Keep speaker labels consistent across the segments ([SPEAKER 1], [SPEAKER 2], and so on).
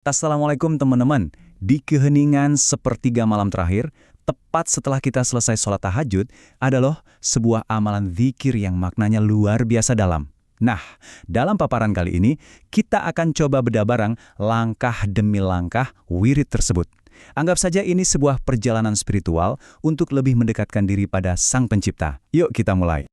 [SPEAKER 1] Assalamualaikum teman-teman. Di keheningan sepertiga malam terakhir, tepat setelah kita selesai sholat tahajud, ada loh sebuah amalan zikir yang maknanya luar biasa dalam. Nah, dalam paparan kali ini, kita akan coba bedah bareng langkah demi langkah wirid tersebut. Anggap saja ini sebuah perjalanan spiritual untuk lebih mendekatkan diri pada Sang Pencipta. Yuk kita mulai.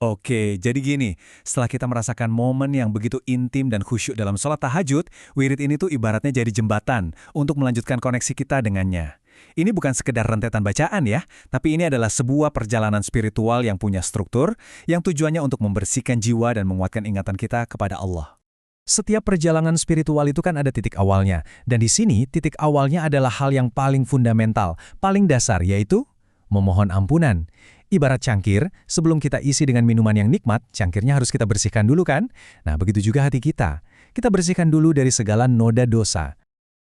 [SPEAKER 1] Oke, jadi gini, setelah kita merasakan momen yang begitu intim dan khusyuk dalam sholat tahajud, wirid ini tuh ibaratnya jadi jembatan untuk melanjutkan koneksi kita dengannya. Ini bukan sekedar rentetan bacaan ya, tapi ini adalah sebuah perjalanan spiritual yang punya struktur, yang tujuannya untuk membersihkan jiwa dan menguatkan ingatan kita kepada Allah. Setiap perjalanan spiritual itu kan ada titik awalnya, dan di sini titik awalnya adalah hal yang paling fundamental, paling dasar, yaitu memohon ampunan. Ibarat cangkir, sebelum kita isi dengan minuman yang nikmat, cangkirnya harus kita bersihkan dulu kan? Nah, begitu juga hati kita. Kita bersihkan dulu dari segala noda dosa.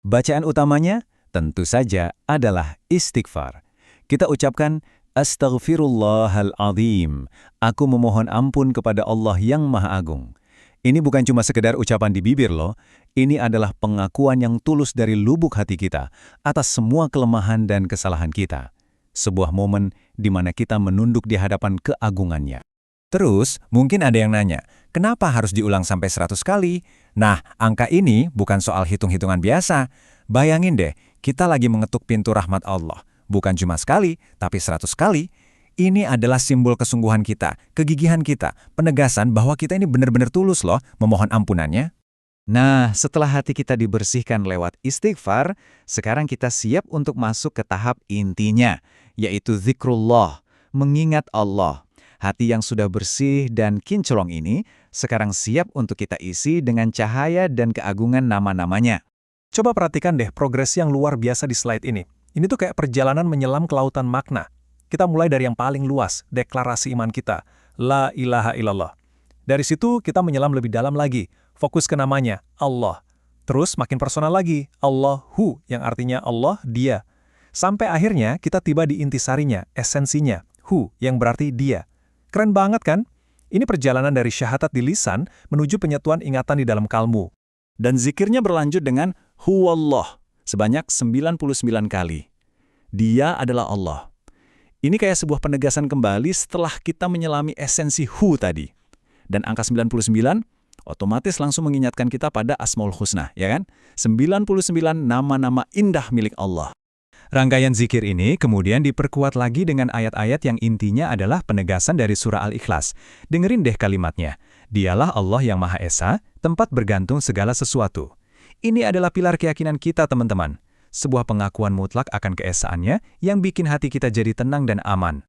[SPEAKER 1] Bacaan utamanya tentu saja adalah istighfar. Kita ucapkan, Astaghfirullahaladzim. Aku memohon ampun kepada Allah yang Maha Agung. Ini bukan cuma sekedar ucapan di bibir loh. Ini adalah pengakuan yang tulus dari lubuk hati kita atas semua kelemahan dan kesalahan kita. Sebuah momen di mana kita menunduk di hadapan keagungannya. Terus, mungkin ada yang nanya, kenapa harus diulang sampai 100 kali? Nah, angka ini bukan soal hitung-hitungan biasa. Bayangin deh, kita lagi mengetuk pintu rahmat Allah. Bukan cuma sekali, tapi 100 kali. Ini adalah simbol kesungguhan kita, kegigihan kita, penegasan bahwa kita ini benar-benar tulus loh memohon ampunannya. Nah, setelah hati kita dibersihkan lewat istighfar, sekarang kita siap untuk masuk ke tahap intinya, yaitu zikrullah, mengingat Allah. Hati yang sudah bersih dan kinclong ini sekarang siap untuk kita isi dengan cahaya dan keagungan nama-namanya. Coba perhatikan deh progres yang luar biasa di slide ini. Ini tuh kayak perjalanan menyelam ke lautan makna. Kita mulai dari yang paling luas, deklarasi iman kita, La ilaha illallah. Dari situ kita menyelam lebih dalam lagi, fokus ke namanya, Allah. Terus makin personal lagi, Allahu, yang artinya Allah, dia. Sampai akhirnya kita tiba di intisarinya, esensinya, hu, yang berarti dia. Keren banget kan? Ini perjalanan dari syahadat di lisan menuju penyatuan ingatan di dalam kalbu. Dan zikirnya berlanjut dengan Huwallah, sebanyak 99 kali. Dia adalah Allah. Ini kayak sebuah penegasan kembali setelah kita menyelami esensi hu tadi. Dan angka 99 otomatis langsung mengingatkan kita pada Asmaul Husna, ya kan? 99 nama-nama indah milik Allah. Rangkaian zikir ini kemudian diperkuat lagi dengan ayat-ayat yang intinya adalah penegasan dari surah Al-Ikhlas. Dengerin deh kalimatnya. Dialah Allah yang Maha Esa, tempat bergantung segala sesuatu. Ini adalah pilar keyakinan kita, teman-teman. Sebuah pengakuan mutlak akan keesaannya yang bikin hati kita jadi tenang dan aman.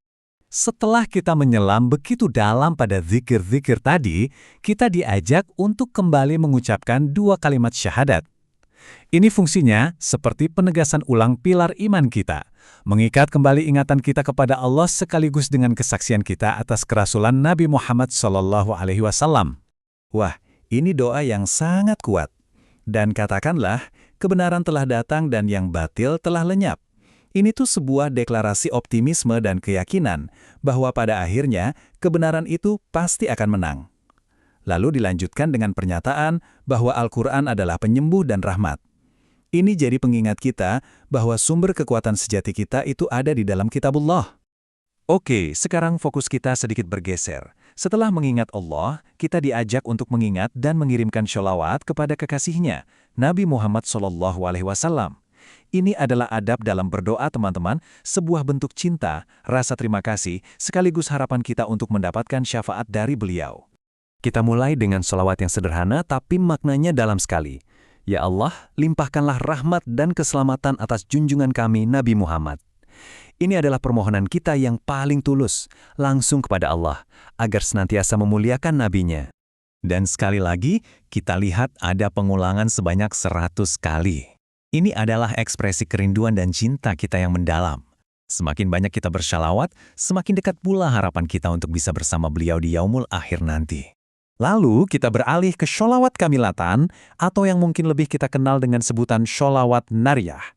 [SPEAKER 1] Setelah kita menyelam begitu dalam pada zikir-zikir tadi, kita diajak untuk kembali mengucapkan 2 kalimat syahadat. Ini fungsinya seperti penegasan ulang pilar iman kita, mengikat kembali ingatan kita kepada Allah sekaligus dengan kesaksian kita atas kerasulan Nabi Muhammad SAW. Wah, ini doa yang sangat kuat. Dan katakanlah, kebenaran telah datang dan yang batil telah lenyap. Ini tuh sebuah deklarasi optimisme dan keyakinan bahwa pada akhirnya kebenaran itu pasti akan menang. Lalu dilanjutkan dengan pernyataan bahwa Al-Quran adalah penyembuh dan rahmat. Ini jadi pengingat kita bahwa sumber kekuatan sejati kita itu ada di dalam Kitabullah. Oke, sekarang fokus kita sedikit bergeser. Setelah mengingat Allah, kita diajak untuk mengingat dan mengirimkan sholawat kepada kekasihnya, Nabi Muhammad SAW. Ini adalah adab dalam berdoa, teman-teman, sebuah bentuk cinta, rasa terima kasih, sekaligus harapan kita untuk mendapatkan syafaat dari beliau. Kita mulai dengan sholawat yang sederhana tapi maknanya dalam sekali. Ya Allah, limpahkanlah rahmat dan keselamatan atas junjungan kami Nabi Muhammad. Ini adalah permohonan kita yang paling tulus, langsung kepada Allah, agar senantiasa memuliakan nabinya. Dan sekali lagi, kita lihat ada pengulangan sebanyak 100 kali. Ini adalah ekspresi kerinduan dan cinta kita yang mendalam. Semakin banyak kita bersyalawat, semakin dekat pula harapan kita untuk bisa bersama beliau di yaumul akhir nanti. Lalu kita beralih ke sholawat kamilatan, atau yang mungkin lebih kita kenal dengan sebutan sholawat nariyah.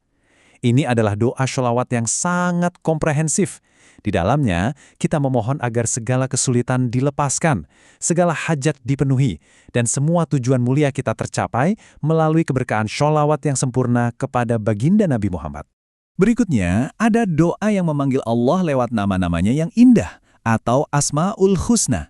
[SPEAKER 1] Ini adalah doa sholawat yang sangat komprehensif. Di dalamnya, kita memohon agar segala kesulitan dilepaskan, segala hajat dipenuhi, dan semua tujuan mulia kita tercapai melalui keberkahan sholawat yang sempurna kepada baginda Nabi Muhammad. Berikutnya, ada doa yang memanggil Allah lewat nama-namanya yang indah, atau Asma'ul Husna.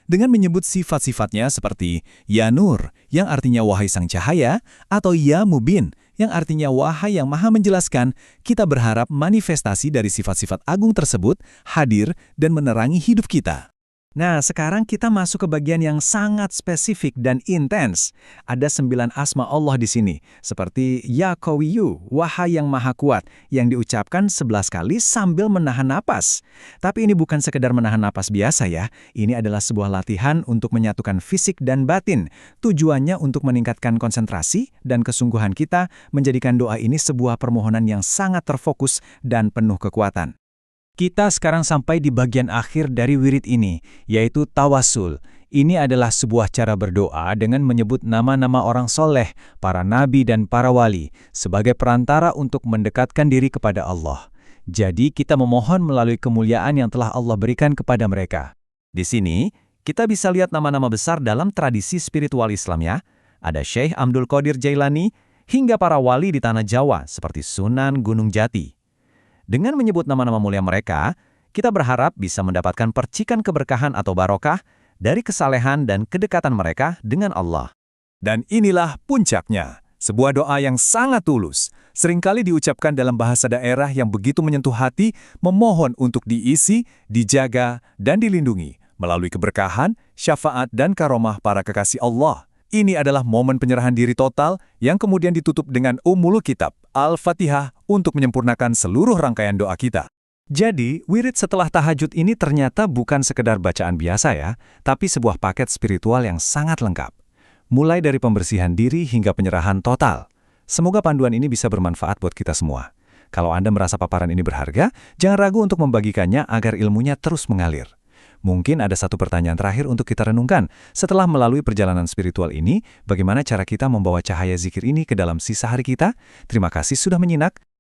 [SPEAKER 1] Dengan menyebut sifat-sifatnya seperti Ya Nur, yang artinya wahai sang cahaya, atau Ya Mubin, yang artinya wahai yang maha menjelaskan, kita berharap manifestasi dari sifat-sifat agung tersebut hadir dan menerangi hidup kita. Nah, sekarang kita masuk ke bagian yang sangat spesifik dan intens. Ada 9 asma Allah di sini, seperti Ya Qawiyu, wahai yang maha kuat, yang diucapkan 11 kali sambil menahan napas. Tapi ini bukan sekedar menahan napas biasa ya, ini adalah sebuah latihan untuk menyatukan fisik dan batin. Tujuannya untuk meningkatkan konsentrasi dan kesungguhan kita, menjadikan doa ini sebuah permohonan yang sangat terfokus dan penuh kekuatan. Kita sekarang sampai di bagian akhir dari wirid ini, yaitu tawasul. Ini adalah sebuah cara berdoa dengan menyebut nama-nama orang soleh, para nabi dan para wali, sebagai perantara untuk mendekatkan diri kepada Allah. Jadi kita memohon melalui kemuliaan yang telah Allah berikan kepada mereka. Di sini, kita bisa lihat nama-nama besar dalam tradisi spiritual Islam ya. Ada Syekh Abdul Qadir Jailani, hingga para wali di tanah Jawa seperti Sunan Gunung Jati. Dengan menyebut nama-nama mulia mereka, kita berharap bisa mendapatkan percikan keberkahan atau barokah dari kesalehan dan kedekatan mereka dengan Allah. Dan inilah puncaknya, sebuah doa yang sangat tulus, seringkali diucapkan dalam bahasa daerah yang begitu menyentuh hati, memohon untuk diisi, dijaga, dan dilindungi melalui keberkahan, syafaat, dan karomah para kekasih Allah. Ini adalah momen penyerahan diri total yang kemudian ditutup dengan Ummul Kitab, Al-Fatihah, untuk menyempurnakan seluruh rangkaian doa kita. Jadi, wirid setelah tahajud ini ternyata bukan sekedar bacaan biasa ya, tapi sebuah paket spiritual yang sangat lengkap. Mulai dari pembersihan diri hingga penyerahan total. Semoga panduan ini bisa bermanfaat buat kita semua. Kalau Anda merasa paparan ini berharga, jangan ragu untuk membagikannya agar ilmunya terus mengalir. Mungkin ada satu pertanyaan terakhir untuk kita renungkan. Setelah melalui perjalanan spiritual ini, bagaimana cara kita membawa cahaya zikir ini ke dalam sisa hari kita? Terima kasih sudah menyimak.